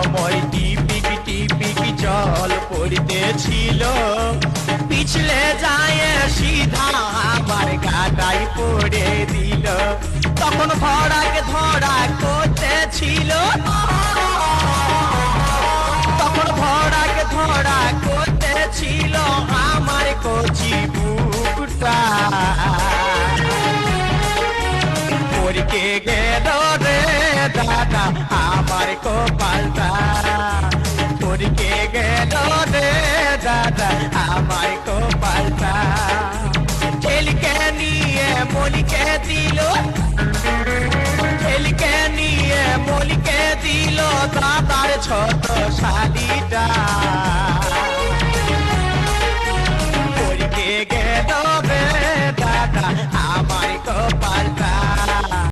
সময় টিপিক টিপিক জল পড়তেছিল, পিছলে যায় সিধা আমার গাটাই পড়ে দিল। তখন ধরাকে ধরা করতেছিল, তখন ধরাকে ধরা করতেছিল আমার কচি বুকটা। পরকে গেল রে দাদা আমার কপালটা, পরকে গেল রে দাদা আমার কপালটা। ছেলেকে নিয়ে মলিকে দিল, ছেলেকে নিয়ে মলিকে দিল দাদার ছোট শালিটা।